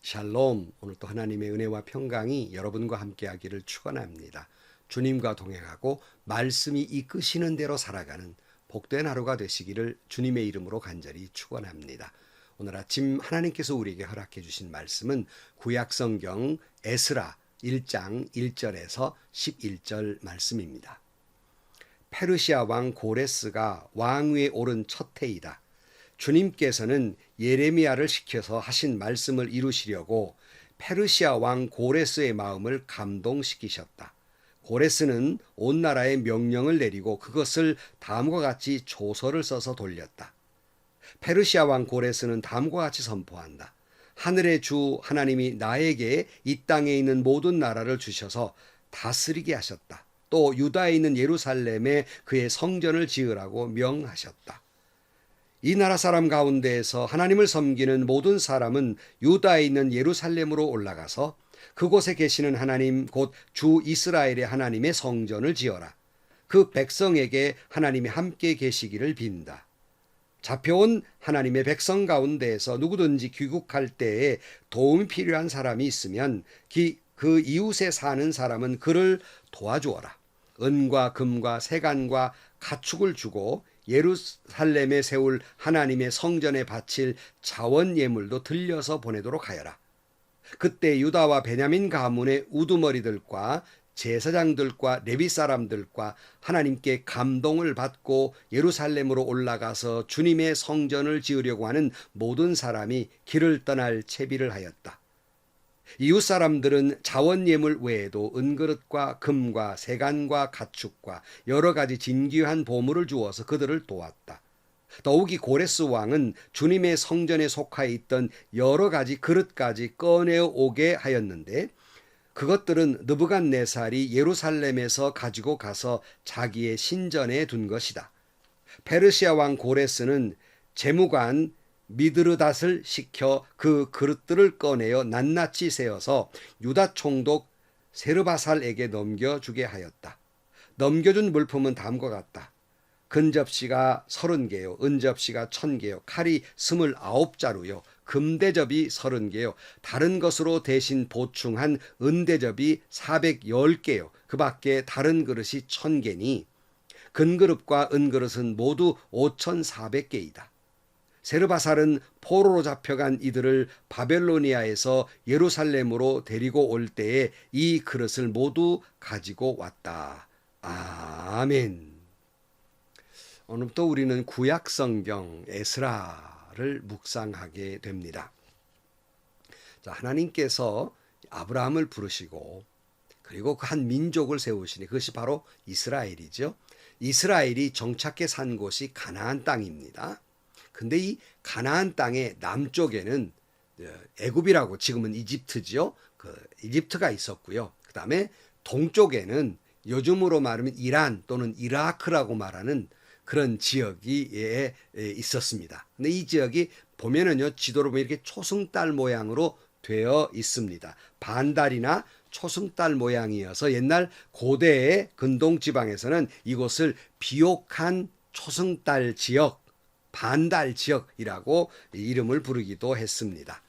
샬롬. 오늘도 하나님의 은혜와 평강이 여러분과 함께하기를 축원합니다. 주님과 동행하고 말씀이 이끄시는 대로 살아가는 복된 하루가 되시기를 주님의 이름으로 간절히 축원합니다. 오늘 아침 하나님께서 우리에게 허락해 주신 말씀은 구약성경 에스라 1장 1절에서 11절 말씀입니다. 페르시아 왕 고레스가 왕위에 오른 첫 해이다. 주님께서는 예레미야를 시켜서 하신 말씀을 이루시려고 페르시아 왕 고레스의 마음을 감동시키셨다. 고레스는 온 나라에 명령을 내리고 그것을 다음과 같이 조서를 써서 돌렸다. 페르시아 왕 고레스는 다음과 같이 선포한다. 하늘의 주 하나님이 나에게 이 땅에 있는 모든 나라를 주셔서 다스리게 하셨다. 또 유다에 있는 예루살렘에 그의 성전을 지으라고 명하셨다. 이 나라 사람 가운데에서 하나님을 섬기는 모든 사람은 유다에 있는 예루살렘으로 올라가서 그곳에 계시는 하나님 곧 주 이스라엘의 하나님의 성전을 지어라. 그 백성에게 하나님이 함께 계시기를 빈다. 잡혀온 하나님의 백성 가운데에서 누구든지 귀국할 때에 도움이 필요한 사람이 있으면 그 이웃에 사는 사람은 그를 도와주어라. 은과 금과 세간과 가축을 주고 예루살렘에 세울 하나님의 성전에 바칠 자원 예물도 들려서 보내도록 하여라. 그때 유다와 베냐민 가문의 우두머리들과 제사장들과 레위 사람들과 하나님께 감동을 받고 예루살렘으로 올라가서 주님의 성전을 지으려고 하는 모든 사람이 길을 떠날 채비를 하였다. 이웃 사람들은 자원 예물 외에도 은그릇과 금과 세간과 가축과 여러 가지 진귀한 보물을 주어서 그들을 도왔다. 더욱이 고레스 왕은 주님의 성전에 속하여 있던 여러 가지 그릇까지 꺼내어 오게 하였는데 그것들은 느부갓네살이 예루살렘에서 가지고 가서 자기의 신전에 둔 것이다. 페르시아 왕 고레스는 재무관 미드르닷을 시켜 그 그릇들을 꺼내어 낱낱이 세어서 유다 총독 세르바살에게 넘겨주게 하였다. 넘겨준 물품은 다음과 같다. 금접시가 30개요, 은접시가 1000개요, 칼이 29자루요, 금대접이 30개요, 다른 것으로 대신 보충한 은대접이 410개요, 그 밖에 다른 그릇이 1000개니 금그릇과 은그릇은 모두 5400개이다. 세르바살은 포로로 잡혀간 이들을 바벨로니아에서 예루살렘으로 데리고 올 때에 이 그릇을 모두 가지고 왔다. 아멘. 오늘부터 우리는 구약성경 에스라를 묵상하게 됩니다. 자, 하나님께서 아브라함을 부르시고 그리고 그 한 민족을 세우시니 그것이 바로 이스라엘이죠. 이스라엘이 정착해 산 곳이 가나안 땅입니다. 근데 이 가나안 땅의 남쪽에는 애굽이라고 지금은 이집트죠. 그 이집트가 있었고요. 그 다음에 동쪽에는 요즘으로 말하면 이란 또는 이라크라고 말하는 그런 지역이 있었습니다. 근데 이 지역이 보면은요, 지도로 보면 이렇게 초승달 모양으로 되어 있습니다. 반달이나 초승달 모양이어서 옛날 고대의 근동 지방에서는 이곳을 비옥한 초승달 지역, 반달 지역이라고 이름을 부르기도 했습니다.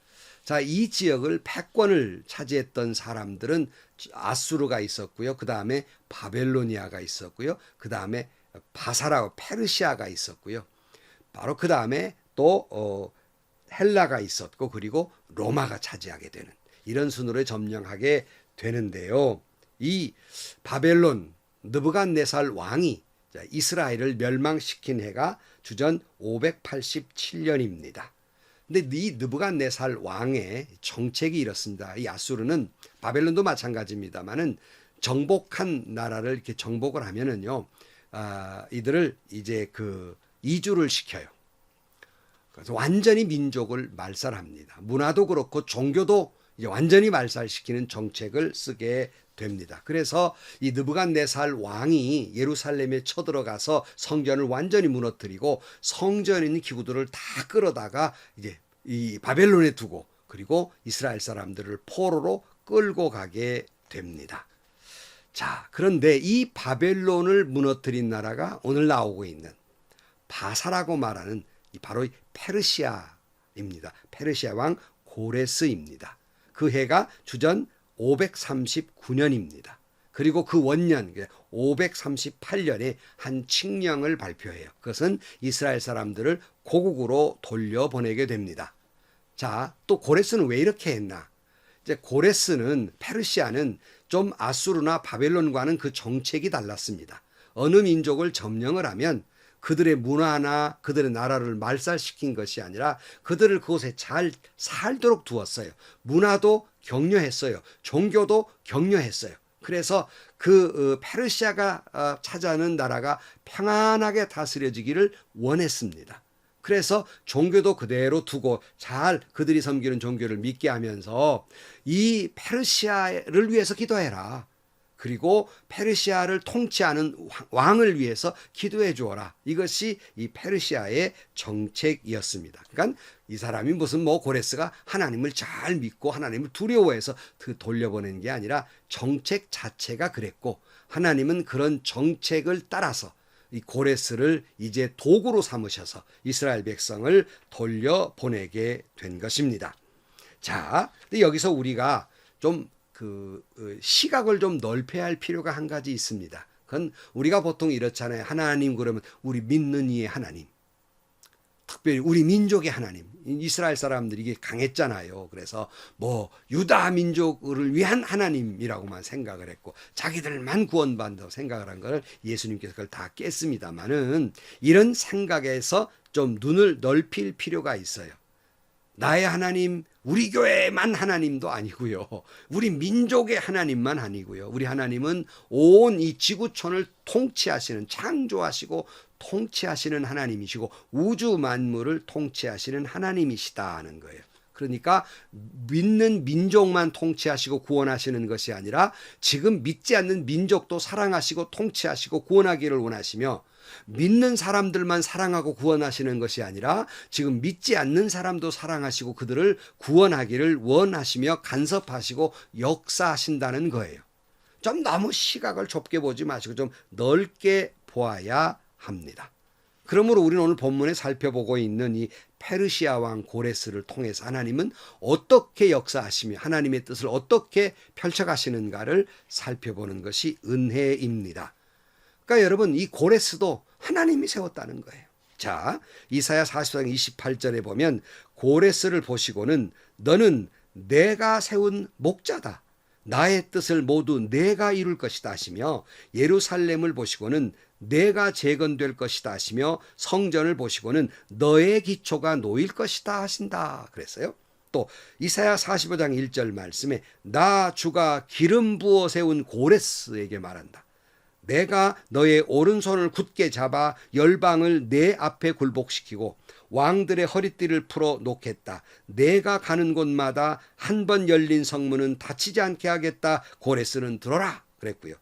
자, 이 지역을 패권을 차지했던 사람들은 아수르가 있었고요. 그 다음에 바벨로니아가 있었고요. 그 다음에 바사라고 페르시아가 있었고요. 바로 그 다음에 또 헬라가 있었고 그리고 로마가 차지하게 되는 이런 순으로 점령하게 되는데요. 이 바벨론 느부갓네살 왕이 이스라엘을 멸망시킨 해가 주전 587년입니다. 근데 이 느부갓네살 왕의 정책이 이렇습니다. 이 아수르는 바벨론도 마찬가지입니다만은 정복한 나라를 이렇게 정복을 하면은요, 이들을 이제 그 이주를 시켜요. 그래서 완전히 민족을 말살합니다. 문화도 그렇고 종교도 이제 완전히 말살시키는 정책을 쓰게 됩니다. 그래서 이 느부갓네살 왕이 예루살렘에 쳐들어가서 성전을 완전히 무너뜨리고 성전에 있는 기구들을 다 끌어다가 이제 이 바벨론에 두고 그리고 이스라엘 사람들을 포로로 끌고 가게 됩니다. 자, 그런데 이 바벨론을 무너뜨린 나라가 오늘 나오고 있는 바사라고 말하는 바로 페르시아입니다. 페르시아 왕 고레스입니다. 그 해가 주전 539년입니다. 그리고 그 원년 538년에 한 칙령을 발표해요. 그것은 이스라엘 사람들을 고국으로 돌려보내게 됩니다. 자, 또 고레스는 왜 이렇게 했나? 이제 고레스는 페르시아는 좀 아수르나 바벨론과는 그 정책이 달랐습니다. 어느 민족을 점령을 하면 그들의 문화나 그들의 나라를 말살시킨 것이 아니라 그들을 그곳에 잘 살도록 두었어요. 문화도 격려했어요. 종교도 격려했어요. 그래서 그 페르시아가 차지하는 나라가 평안하게 다스려지기를 원했습니다. 그래서 종교도 그대로 두고 잘 그들이 섬기는 종교를 믿게 하면서 이 페르시아를 위해서 기도해라. 그리고 페르시아를 통치하는 왕을 위해서 기도해 주어라. 이것이 이 페르시아의 정책이었습니다. 그러니까 이 사람이 무슨 고레스가 하나님을 잘 믿고 하나님을 두려워해서 돌려보내는 게 아니라 정책 자체가 그랬고, 하나님은 그런 정책을 따라서 이 고레스를 이제 도구로 삼으셔서 이스라엘 백성을 돌려보내게 된 것입니다. 자, 근데 여기서 우리가 좀 시각을 좀 넓혀야 할 필요가 한 가지 있습니다. 그건 우리가 보통 이렇잖아요. 하나님 그러면 우리 믿는 이의 하나님, 특별히 우리 민족의 하나님. 이스라엘 사람들이 이게 강했잖아요. 그래서 유다 민족을 위한 하나님이라고만 생각을 했고 자기들만 구원받는다고 생각을 한 걸 예수님께서 그걸 다 깼습니다만은, 이런 생각에서 좀 눈을 넓힐 필요가 있어요. 나의 하나님, 우리 교회만 하나님도 아니고요. 우리 민족의 하나님만 아니고요. 우리 하나님은 온 이 지구촌을 통치하시는, 창조하시고 통치하시는 하나님이시고 우주 만물을 통치하시는 하나님이시다는 거예요. 그러니까 믿는 민족만 통치하시고 구원하시는 것이 아니라 지금 믿지 않는 민족도 사랑하시고 통치하시고 구원하기를 원하시며, 믿는 사람들만 사랑하고 구원하시는 것이 아니라 지금 믿지 않는 사람도 사랑하시고 그들을 구원하기를 원하시며 간섭하시고 역사하신다는 거예요. 좀 너무 시각을 좁게 보지 마시고 좀 넓게 보아야 합니다. 그러므로 우리는 오늘 본문에 살펴보고 있는 이 페르시아 왕 고레스를 통해서 하나님은 어떻게 역사하시며 하나님의 뜻을 어떻게 펼쳐가시는가를 살펴보는 것이 은혜입니다. 그러니까 여러분, 이 고레스도 하나님이 세웠다는 거예요. 자, 이사야 40장 28절에 보면 고레스를 보시고는 너는 내가 세운 목자다. 나의 뜻을 모두 내가 이룰 것이다 하시며, 예루살렘을 보시고는 내가 재건될 것이다 하시며, 성전을 보시고는 너의 기초가 놓일 것이다 하신다 그랬어요. 또 이사야 45장 1절 말씀에 나 주가 기름 부어 세운 고레스에게 말한다. 내가 너의 오른손을 굳게 잡아 열방을 내 앞에 굴복시키고 왕들의 허리띠를 풀어 놓겠다. 내가 가는 곳마다 한 번 열린 성문은 닫히지 않게 하겠다. 고레스는 들어라 그랬고요.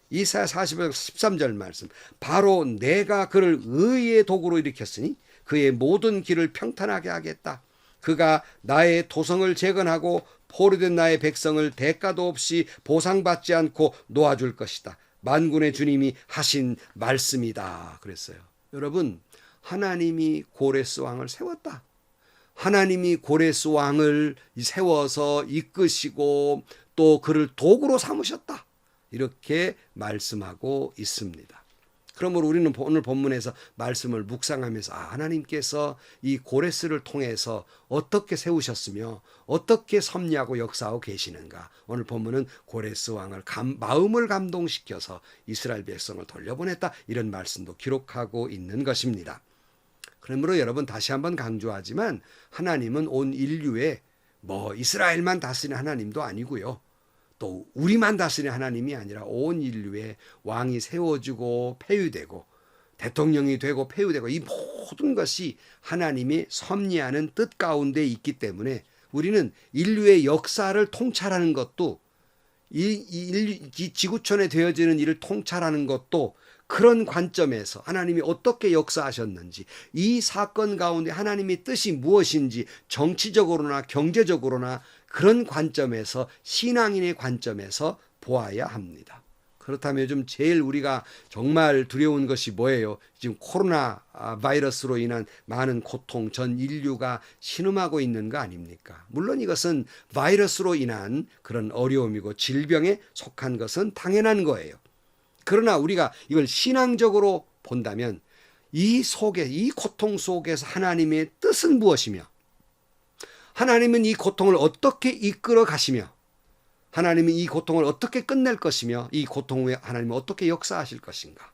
이사야 45장 13절 말씀, 바로 내가 그를 의의 도구로 일으켰으니 그의 모든 길을 평탄하게 하겠다. 그가 나의 도성을 재건하고 포로된 나의 백성을 대가도 없이 보상받지 않고 놓아줄 것이다. 만군의 주님이 하신 말씀이다 그랬어요. 여러분, 하나님이 고레스 왕을 세웠다. 하나님이 고레스 왕을 세워서 이끄시고 또 그를 도구로 삼으셨다. 이렇게 말씀하고 있습니다. 그러므로 우리는 오늘 본문에서 말씀을 묵상하면서 하나님께서 이 고레스를 통해서 어떻게 세우셨으며 어떻게 섭리하고 역사하고 계시는가. 오늘 본문은 고레스 왕을 마음을 감동시켜서 이스라엘 백성을 돌려보냈다. 이런 말씀도 기록하고 있는 것입니다. 그러므로 여러분, 다시 한번 강조하지만 하나님은 온 인류에 이스라엘만 다스리는 하나님도 아니고요. 또 우리만 다스리는 하나님이 아니라 온 인류의 왕이 세워지고 폐위되고 대통령이 되고 폐위되고 이 모든 것이 하나님이 섭리하는 뜻 가운데 있기 때문에 우리는 인류의 역사를 통찰하는 것도 이 지구촌에 되어지는 일을 통찰하는 것도 그런 관점에서 하나님이 어떻게 역사하셨는지, 이 사건 가운데 하나님의 뜻이 무엇인지 정치적으로나 경제적으로나 그런 관점에서, 신앙인의 관점에서 보아야 합니다. 그렇다면 요즘 제일 우리가 정말 두려운 것이 뭐예요? 지금 코로나 바이러스로 인한 많은 고통, 전 인류가 신음하고 있는 거 아닙니까? 물론 이것은 바이러스로 인한 그런 어려움이고 질병에 속한 것은 당연한 거예요. 그러나 우리가 이걸 신앙적으로 본다면 이 고통 속에서 하나님의 뜻은 무엇이며, 하나님은 이 고통을 어떻게 이끌어 가시며, 하나님은 이 고통을 어떻게 끝낼 것이며, 이 고통 후에 하나님은 어떻게 역사하실 것인가,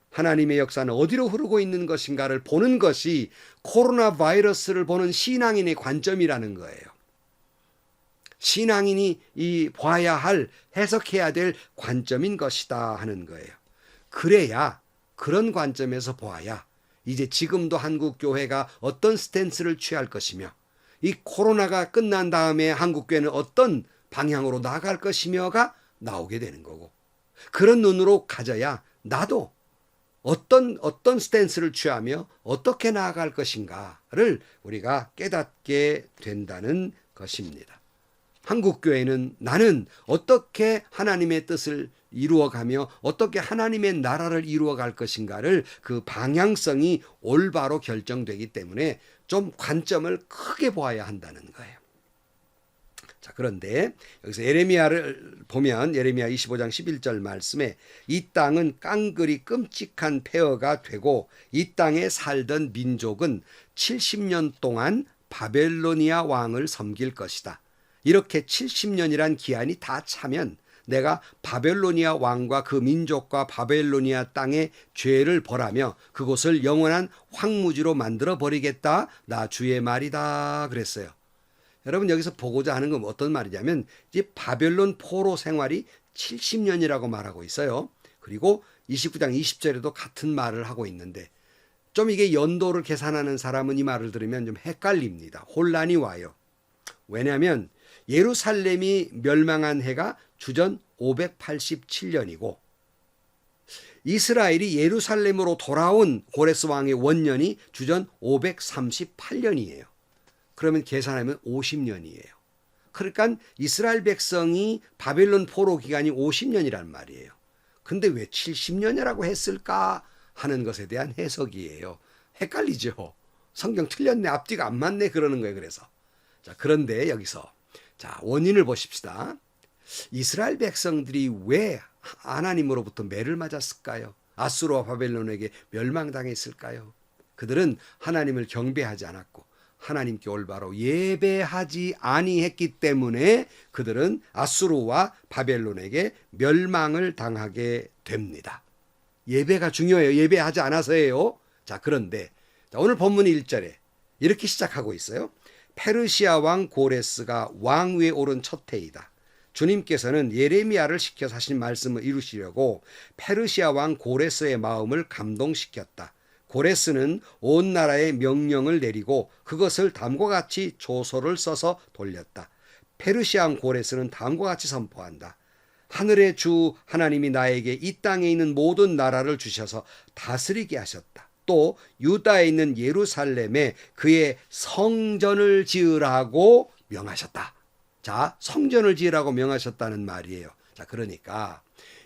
하나님의 역사는 어디로 흐르고 있는 것인가를 보는 것이 코로나 바이러스를 보는 신앙인의 관점이라는 거예요. 신앙인이 봐야 할, 해석해야 될 관점인 것이다 하는 거예요. 그래야, 그런 관점에서 보아야 이제 지금도 한국 교회가 어떤 스탠스를 취할 것이며, 이 코로나가 끝난 다음에 한국 교회는 어떤 방향으로 나아갈 것이며가 나오게 되는 거고, 그런 눈으로 가져야 나도 어떤 스탠스를 취하며 어떻게 나아갈 것인가를 우리가 깨닫게 된다는 것입니다. 한국 교회는 나는 어떻게 하나님의 뜻을 이루어가며 어떻게 하나님의 나라를 이루어갈 것인가를 그 방향성이 올바로 결정되기 때문에 좀 관점을 크게 보아야 한다는 거예요. 자, 그런데 여기서 예레미야를 보면 예레미야 25장 11절 말씀에 이 땅은 깡그리 끔찍한 폐허가 되고 이 땅에 살던 민족은 70년 동안 바벨로니아 왕을 섬길 것이다. 이렇게 70년이란 기한이 다 차면 내가 바벨로니아 왕과 그 민족과 바벨로니아 땅의 죄를 벌하며 그곳을 영원한 황무지로 만들어 버리겠다. 나 주의 말이다 그랬어요. 여러분, 여기서 보고자 하는 건 어떤 말이냐면 이제 바벨론 포로 생활이 70년이라고 말하고 있어요. 그리고 29장 20절에도 같은 말을 하고 있는데, 좀 이게 연도를 계산하는 사람은 이 말을 들으면 좀 헷갈립니다. 혼란이 와요. 왜냐하면 예루살렘이 멸망한 해가 주전 587년이고 이스라엘이 예루살렘으로 돌아온 고레스 왕의 원년이 주전 538년이에요. 그러면 계산하면 50년이에요. 그러니까 이스라엘 백성이 바벨론 포로 기간이 50년이란 말이에요. 근데 왜 70년이라고 했을까 하는 것에 대한 해석이에요. 헷갈리죠. 성경 틀렸네, 앞뒤가 안 맞네 그러는 거예요. 그래서 자, 그런데 여기서 자, 원인을 보십시다. 이스라엘 백성들이 왜 하나님으로부터 매를 맞았을까요? 아수르와 바벨론에게 멸망당했을까요? 그들은 하나님을 경배하지 않았고 하나님께 올바로 예배하지 아니했기 때문에 그들은 아수르와 바벨론에게 멸망을 당하게 됩니다. 예배가 중요해요. 예배하지 않아서예요. 자, 그런데 오늘 본문 1절에 이렇게 시작하고 있어요. 페르시아 왕 고레스가 왕위에 오른 첫 해이다. 주님께서는 예레미야를 시켜서 하신 말씀을 이루시려고 페르시아 왕 고레스의 마음을 감동시켰다. 고레스는 온 나라에 명령을 내리고 그것을 다음과 같이 조서를 써서 돌렸다. 페르시아 왕 고레스는 다음과 같이 선포한다. 하늘의 주 하나님이 나에게 이 땅에 있는 모든 나라를 주셔서 다스리게 하셨다. 또 유다에 있는 예루살렘에 그의 성전을 지으라고 명하셨다. 자, 성전을 지으라고 명하셨다는 말이에요. 자, 그러니까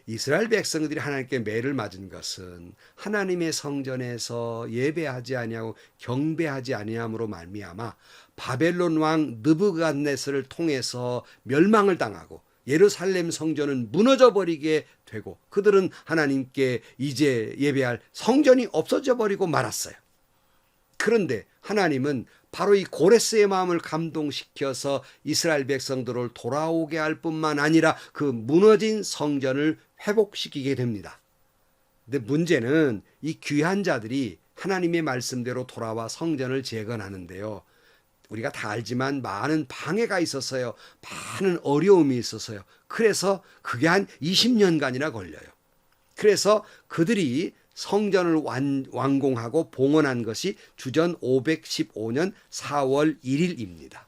이스라엘 백성들이 하나님께 매를 맞은 것은 하나님의 성전에서 예배하지 아니하고 경배하지 아니함으로 말미암아 바벨론 왕 느부갓네스를 통해서 멸망을 당하고 예루살렘 성전은 무너져 버리게 되고 그들은 하나님께 이제 예배할 성전이 없어져 버리고 말았어요. 그런데 하나님은 바로 이 고레스의 마음을 감동시켜서 이스라엘 백성들을 돌아오게 할 뿐만 아니라 그 무너진 성전을 회복시키게 됩니다. 근데 문제는 이 귀한 자들이 하나님의 말씀대로 돌아와 성전을 재건하는데요. 우리가 다 알지만 많은 방해가 있었어요. 많은 어려움이 있었어요. 그래서 그게 한 20년간이나 걸려요. 그래서 그들이 성전을 완공하고 봉헌한 것이 주전 515년 4월 1일입니다.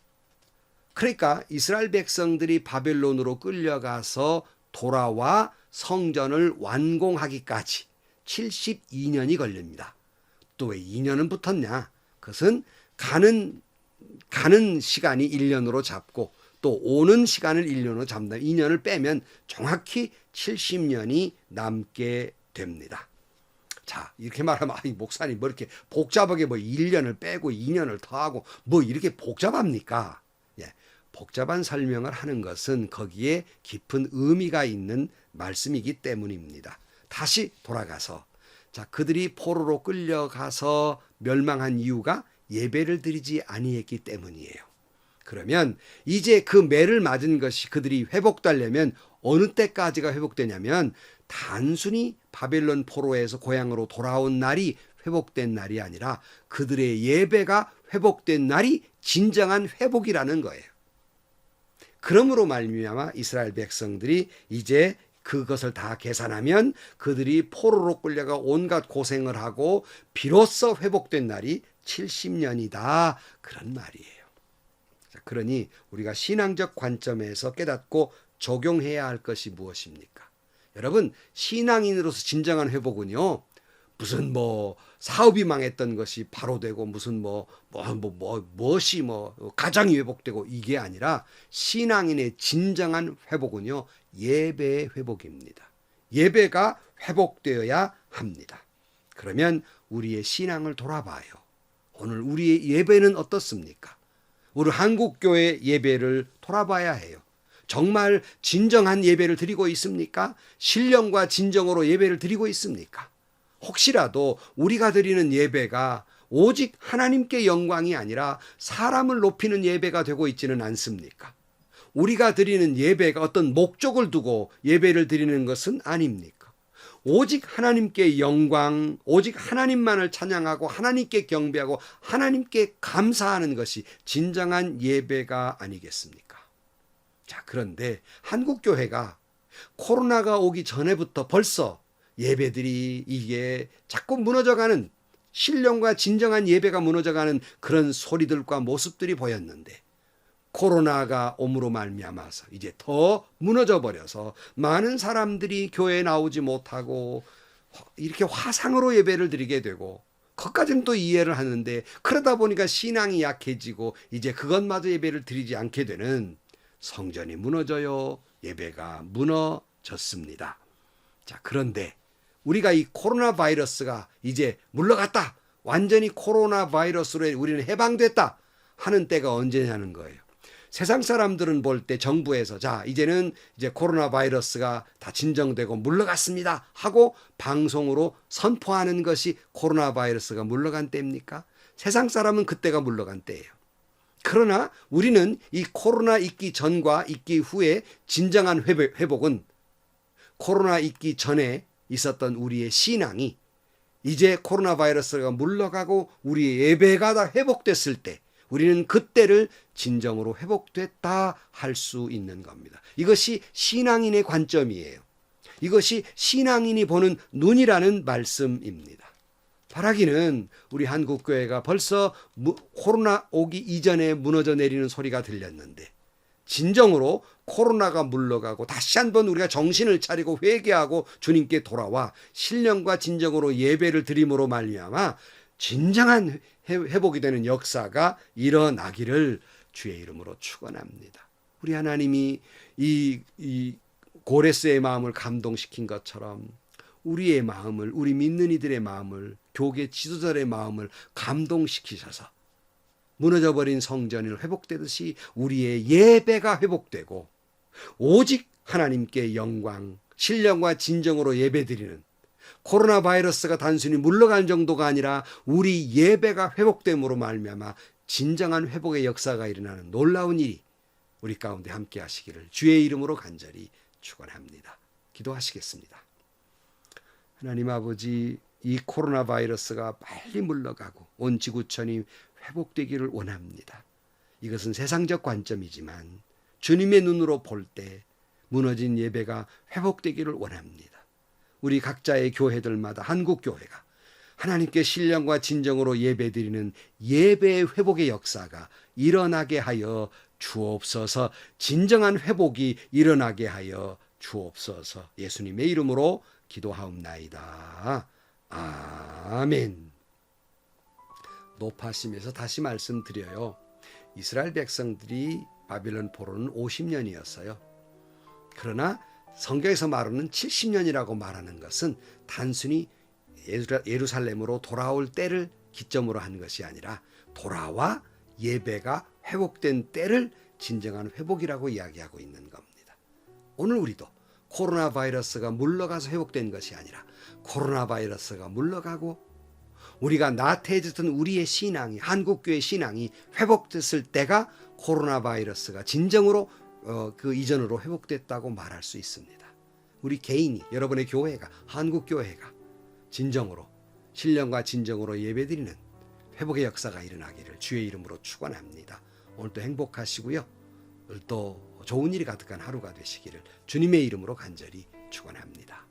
그러니까 이스라엘 백성들이 바벨론으로 끌려가서 돌아와 성전을 완공하기까지 72년이 걸립니다. 또 왜 2년은 붙었냐? 그것은 가는 시간이 1년으로 잡고 또 오는 시간을 1년으로 잡는다. 2년을 빼면 정확히 70년이 남게 됩니다. 자, 이렇게 말하면 아니 목사님 뭐 이렇게 복잡하게 뭐 1년을 빼고 2년을 더하고 뭐 이렇게 복잡합니까? 예. 복잡한 설명을 하는 것은 거기에 깊은 의미가 있는 말씀이기 때문입니다. 다시 돌아가서 자, 그들이 포로로 끌려가서 멸망한 이유가 예배를 드리지 아니했기 때문이에요. 그러면 이제 그 매를 맞은 것이 그들이 회복되려면 어느 때까지가 회복되냐면 단순히 바벨론 포로에서 고향으로 돌아온 날이 회복된 날이 아니라 그들의 예배가 회복된 날이 진정한 회복이라는 거예요. 그러므로 말미암아 이스라엘 백성들이 이제 그것을 다 계산하면 그들이 포로로 끌려가 온갖 고생을 하고 비로소 회복된 날이 70년이다. 그런 말이에요. 그러니 우리가 신앙적 관점에서 깨닫고 적용해야 할 것이 무엇입니까? 여러분, 신앙인으로서 진정한 회복은요, 무슨 뭐 사업이 망했던 것이 바로 되고 무슨 무엇이 가정이 회복되고 이게 아니라 신앙인의 진정한 회복은요, 예배의 회복입니다. 예배가 회복되어야 합니다. 그러면 우리의 신앙을 돌아봐요. 오늘 우리의 예배는 어떻습니까? 우리 한국교회 예배를 돌아봐야 해요. 정말 진정한 예배를 드리고 있습니까? 신령과 진정으로 예배를 드리고 있습니까? 혹시라도 우리가 드리는 예배가 오직 하나님께 영광이 아니라 사람을 높이는 예배가 되고 있지는 않습니까? 우리가 드리는 예배가 어떤 목적을 두고 예배를 드리는 것은 아닙니까? 오직 하나님께 영광, 오직 하나님만을 찬양하고 하나님께 경배하고 하나님께 감사하는 것이 진정한 예배가 아니겠습니까? 자, 그런데 한국교회가 코로나가 오기 전에부터 벌써 예배들이 이게 자꾸 무너져가는, 신령과 진정한 예배가 무너져가는 그런 소리들과 모습들이 보였는데 코로나가 옴으로 말미암아서 이제 더 무너져 버려서 많은 사람들이 교회에 나오지 못하고 이렇게 화상으로 예배를 드리게 되고, 그것까지는 또 이해를 하는데 그러다 보니까 신앙이 약해지고 이제 그것마저 예배를 드리지 않게 되는, 성전이 무너져요. 예배가 무너졌습니다. 자, 그런데 우리가 이 코로나 바이러스가 이제 물러갔다, 완전히 코로나 바이러스로 우리는 해방됐다 하는 때가 언제냐는 거예요. 세상 사람들은 볼 때 정부에서 자, 이제는 이제 코로나 바이러스가 다 진정되고 물러갔습니다 하고 방송으로 선포하는 것이 코로나 바이러스가 물러간 때입니까? 세상 사람은 그때가 물러간 때예요. 그러나 우리는 이 코로나 있기 전과 있기 후에 진정한 회복은 코로나 있기 전에 있었던 우리의 신앙이 이제 코로나 바이러스가 물러가고 우리의 예배가 다 회복됐을 때 우리는 그때를 진정으로 회복됐다 할 수 있는 겁니다. 이것이 신앙인의 관점이에요. 이것이 신앙인이 보는 눈이라는 말씀입니다. 바라기는 우리 한국교회가 벌써 코로나 오기 이전에 무너져 내리는 소리가 들렸는데 진정으로 코로나가 물러가고 다시 한번 우리가 정신을 차리고 회개하고 주님께 돌아와 신령과 진정으로 예배를 드림으로 말미암아 진정한 회복이 되는 역사가 일어나기를 주의 이름으로 축원합니다. 우리 하나님이 이 고레스의 마음을 감동시킨 것처럼 우리의 마음을, 우리 믿는 이들의 마음을, 교계 지도자의 마음을 감동시키셔서 무너져버린 성전이 회복되듯이 우리의 예배가 회복되고 오직 하나님께 영광, 신령과 진정으로 예배드리는, 코로나 바이러스가 단순히 물러간 정도가 아니라 우리 예배가 회복됨으로 말미암아 진정한 회복의 역사가 일어나는 놀라운 일이 우리 가운데 함께 하시기를 주의 이름으로 간절히 축원합니다. 기도하시겠습니다. 하나님 아버지, 이 코로나 바이러스가 빨리 물러가고 온 지구촌이 회복되기를 원합니다. 이것은 세상적 관점이지만 주님의 눈으로 볼 때 무너진 예배가 회복되기를 원합니다. 우리 각자의 교회들마다 한국교회가 하나님께 신령과 진정으로 예배드리는 예배의 회복의 역사가 일어나게 하여 주옵소서. 진정한 회복이 일어나게 하여 주옵소서. 예수님의 이름으로 기도하옵나이다. 아멘. 높아심에서 다시 말씀드려요. 이스라엘 백성들이 바빌론 포로는 50년이었어요. 그러나 성경에서 말하는 70년이라고 말하는 것은 단순히 예루살렘으로 돌아올 때를 기점으로 한 것이 아니라 돌아와 예배가 회복된 때를 진정한 회복이라고 이야기하고 있는 겁니다. 오늘 우리도 코로나 바이러스가 물러가서 회복된 것이 아니라 코로나 바이러스가 물러가고 우리가 나태해졌던 우리의 신앙이, 한국교회 신앙이 회복됐을 때가 코로나 바이러스가 진정으로 그 이전으로 회복됐다고 말할 수 있습니다. 우리 개인이, 여러분의 교회가, 한국교회가 진정으로 신령과 진정으로 예배드리는 회복의 역사가 일어나기를 주의 이름으로 축원합니다. 오늘도 행복하시고요. 오늘도 좋은 일이 가득한 하루가 되시기를 주님의 이름으로 간절히 축원합니다.